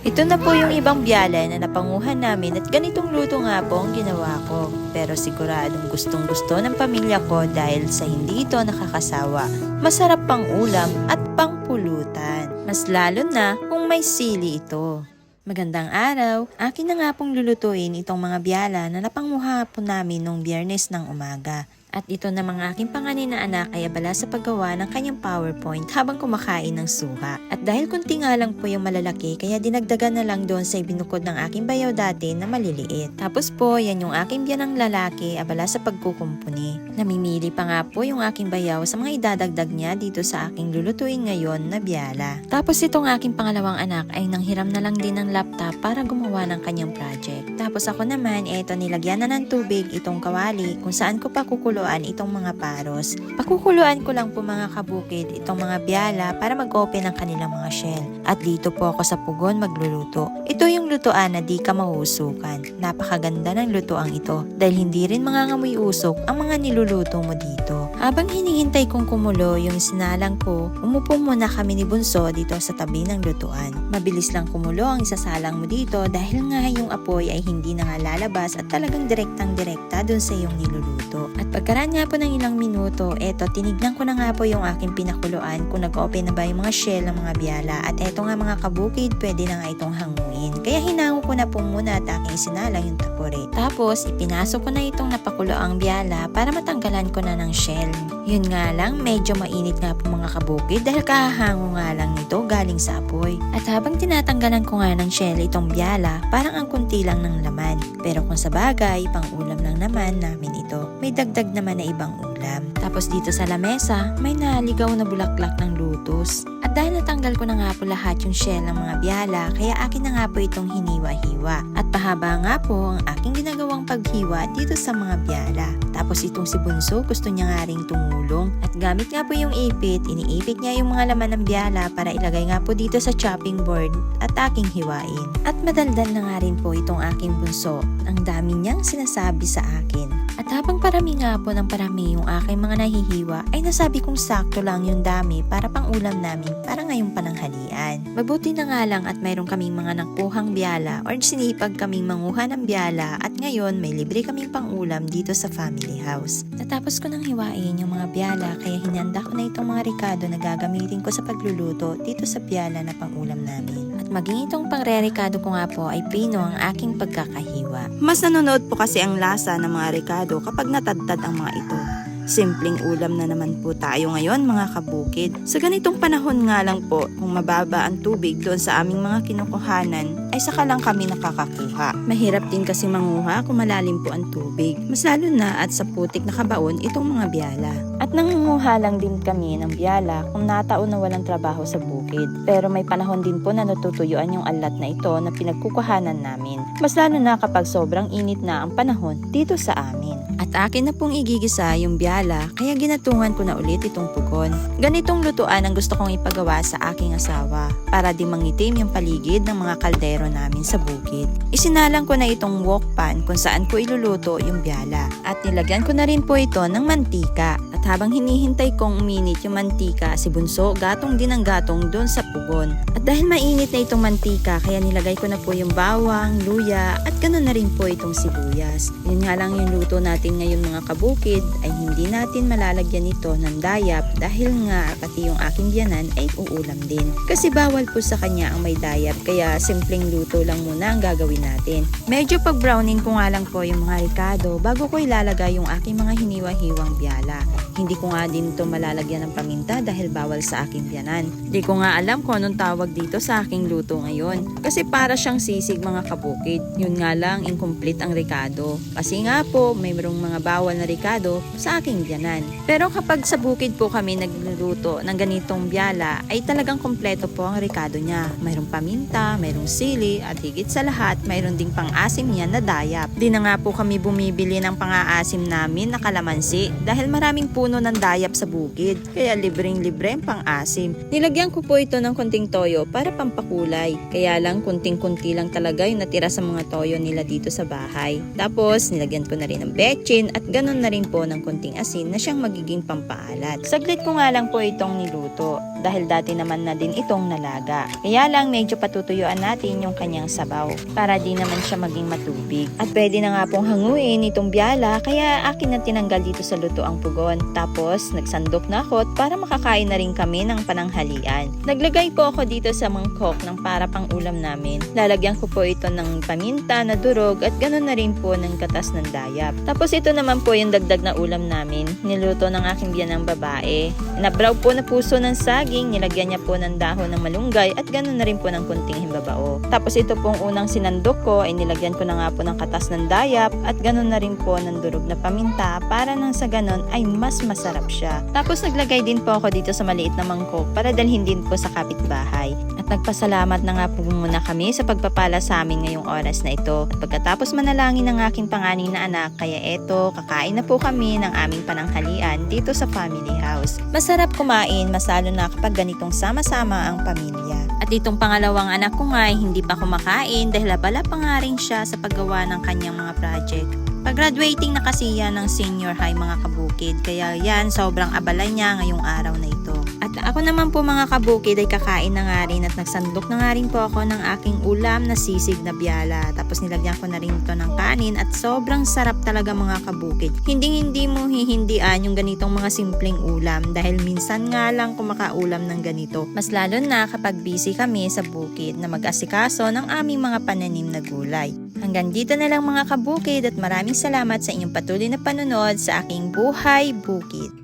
Ito na po yung ibang biyala na napanguhan namin at ganitong luto nga po ang ginawa ko. Pero siguradong gustong gusto ng pamilya ko dahil sa hindi ito nakakasawa. Masarap pang ulam at pang pulutan. Mas lalo na kung may sili ito. Magandang araw, akin na nga pong lulutuin itong mga biyala na napanguha po namin nung Biyernes ng umaga. At ito na mga aking panganay na anak ay abala sa paggawa ng kanyang PowerPoint habang kumakain ng suha. At dahil kunti nga lang po yung malalaki kaya dinagdagan na lang doon sa ibinukod ng aking bayaw dati na maliliit. Tapos po yan yung aking biyanang lalaki abala sa pagkukumpuni. Namimili pa nga po yung aking bayaw sa mga idadagdag niya dito sa aking lulutuin ngayon na biyala. Tapos itong aking pangalawang anak ay nanghiram na lang din ng laptop para gumawa ng kanyang project. Tapos ako naman eto nilagyan na ng tubig itong kawali kung saan ko pa kukulo itong mga paros. Pakukuluan ko lang po mga kabukid itong mga biyala para mag-open ang kanilang mga shell. At dito po ako sa pugon magluluto. Ito yung lutuan na di ka mahusukan. Napakaganda ng lutuang ito dahil hindi rin mangangamoy usok ang mga niluluto mo dito. Habang hinihintay kong kumulo yung sinalang ko, umupo muna kami ni Bunso dito sa tabi ng lutuan. Mabilis lang kumulo ang isasalang mo dito dahil nga yung apoy ay hindi na nga lalabas at talagang direktang-direkta dun sa iyong niluluto. At pagkaraan nga po ng ilang minuto, eto tinignan ko na nga po yung aking pinakuluan kung nag-open na ba yung mga shell ng mga biyala. At eto nga mga kabukid, pwede na nga itong hanguin. Kaya hinango ko na po muna at aking sinalang yung tapore. Tapos ipinasok ko na itong napakuloang biyala para matanggalan ko na ng shell. Yun nga lang, medyo mainit nga po mga kabukid dahil kahahango nga lang nito galing sa apoy. At habang tinatanggalan ko nga ng shell itong biyala, parang ang kunti lang ng laman. Pero kung sa bagay, pang ulam lang naman namin ito. May dagdag naman na ibang ulam. Tapos dito sa lamesa, may naligaw na bulaklak ng lutos. At dahil natanggal ko na nga po lahat yung shell ng mga biyala, kaya akin na nga po itong hiniwa-hiwa. At pahaba nga po ang aking ginagawang paghiwa dito sa mga biyala. Tapos itong si Bunso, gusto niya nga ring tumulong. At gamit nga po yung ipit, iniipit niya yung mga laman ng biyala para ilagay nga po dito sa chopping board at aking hiwain. At madaldal na nga rin po itong aking Bunso. Ang dami niyang sinasabi sa akin. At habang parami nga po ng parami yung aking mga nahihiwa, ay nasabi kong sakto lang yung dami para pang ulam namin para ngayong pananghalian. Mabuti na nga lang at mayroon kaming mga nakuhang biyala or sinipag kaming manguha ng biyala at ngayon may libre kaming pang ulam dito sa family house. Natapos ko nang hiwain yung mga biyala kaya hinanda ko na itong mga ricado na gagamitin ko sa pagluluto dito sa biyala na pang ulam namin. At maging itong pangre-ricado ko nga po ay pino ang aking pagkakahiwa. Mas nanonood po kasi ang lasa ng mga ricado kapag natadtad ang mga ito. Simpleng ulam na naman po tayo ngayon mga kabukid. Sa ganitong panahon nga lang po, kung mababa ang tubig doon sa aming mga kinukuhanan, ay saka lang kami nakakakuha. Mahirap din kasi manguha kung malalim po ang tubig. Mas lalo na at sa putik na kabaon itong mga biyala. At nangunguha lang din kami ng biyala kung nataon na walang trabaho sa bukid. Pero may panahon din po na natutuyuan yung alat na ito na pinagkukuhanan namin. Mas lalo na kapag sobrang init na ang panahon dito sa amin. At akin na pong igigisa yung biyala kaya ginatungan ko na ulit itong pugon. Ganitong lutuan ang gusto kong ipagawa sa aking asawa para di mangitim yung paligid ng mga kaldero namin sa bukid. Isinalang ko na itong wok pan kung saan ko iluluto yung biyala. At nilagyan ko na rin po ito ng mantika. At habang hinihintay kong uminit yung mantika, si Bunso gatong din ang gatong doon sa pugon. At dahil mainit na itong mantika, kaya nilagay ko na po yung bawang, luya, at ganoon na rin po itong sibuyas. Yun nga lang yung luto natin ngayon mga kabukid, ay hindi natin malalagyan ito ng dayap dahil nga pati yung aking biyanan ay uulam din. Kasi bawal po sa kanya ang may dayap, kaya simpleng luto lang muna ang gagawin natin. Medyo pag-browning ko nga lang po yung mga ricado bago ko ilalagay yung aking mga hiniwa-hiwang biyala. Hindi ko nga din ito malalagyan ng paminta dahil bawal sa aking biyanan. Hindi ko nga alam kung anong tawag dito sa aking luto ngayon. Kasi para siyang sisig mga kabukid. Yun nga lang, incomplete ang ricado. Kasi nga po, mayroong mga bawal na ricado sa aking biyanan. Pero kapag sa bukid po kami nagluluto ng ganitong biyala, ay talagang kompleto po ang ricado niya. Mayroong paminta, mayroong sili, at higit sa lahat, mayroon ding pang-asim yan na dayap. Di na nga po kami bumibili ng pang-aasim namin na kalamansi dahil maraming puno ng dayap sa bukid. Kaya libreng-libre ang pang-asim. Nilagyan ko po ito ng konting toyo para pampakulay. Kaya lang kunting-kunti lang talaga yung natira sa mga toyo nila dito sa bahay. Tapos nilagyan ko na rin ng betchin at ganun na rin po ng konting asin na siyang magiging pampaalat. Saglit ko nga lang po itong niluto. dahil dati naman na din itong nalaga. Kaya lang medyo patutuyuan natin yung kanyang sabaw para di naman siya maging matubig. At pwede na nga pong hanguin itong biyala kaya akin na tinanggal dito sa luto ang pugon. Tapos nagsandok na ako para makakain na rin kami ng pananghalian. Naglagay po ako dito sa mangkok ng para pang ulam namin. Lalagyan ko po ito ng paminta na durog at ganoon na rin po ng katas ng dayap. Tapos ito naman po yung dagdag na ulam namin. Niluto ng aking biyanang babae. Nabraw po na puso ng saging, nilagyan niya po ng dahon ng malunggay at ganoon na rin po ng kunting himbabao. Tapos ito pong unang sinandok ko ay nilagyan ko na nga po ng katas ng dayap at ganoon na rin po ng durog na paminta para nang sa ganon ay mas masarap siya. Tapos naglagay din po ako dito sa maliit na mangkok para dalhin din po sa kapitbahay. At nagpasalamat na nga po muna kami sa pagpapala sa amin ngayong oras na ito. At pagkatapos manalangin ng aking panganing na anak, kaya eto, kakain na po kami ng aming pananghalian dito sa family house. Masarap kumain, masalo na kapag ganitong sama-sama ang pamilya. At itong pangalawang anak ko nga ay hindi pa kumakain dahil abala pa nga rin siya sa paggawa ng kanyang mga project. Pag-graduating na kasi yan ng senior high mga kabukid, kaya yan sobrang abala niya ngayong araw na ito. At ako naman po mga kabukid ay kakain na nga rin at nagsandok na nga rin po ako ng aking ulam na sisig na biyala. Tapos nilagyan ko na rin ito ng kanin at sobrang sarap talaga mga kabukid. Hindi mo hihindian yung ganitong mga simpleng ulam dahil minsan nga lang kumakaulam ng ganito. Mas lalo na kapag busy kami sa bukid na mag-asikaso ng aming mga pananim na gulay. Hanggang dito na lang mga kabukid at maraming salamat sa inyong patuloy na panonood sa aking Buhay Bukid.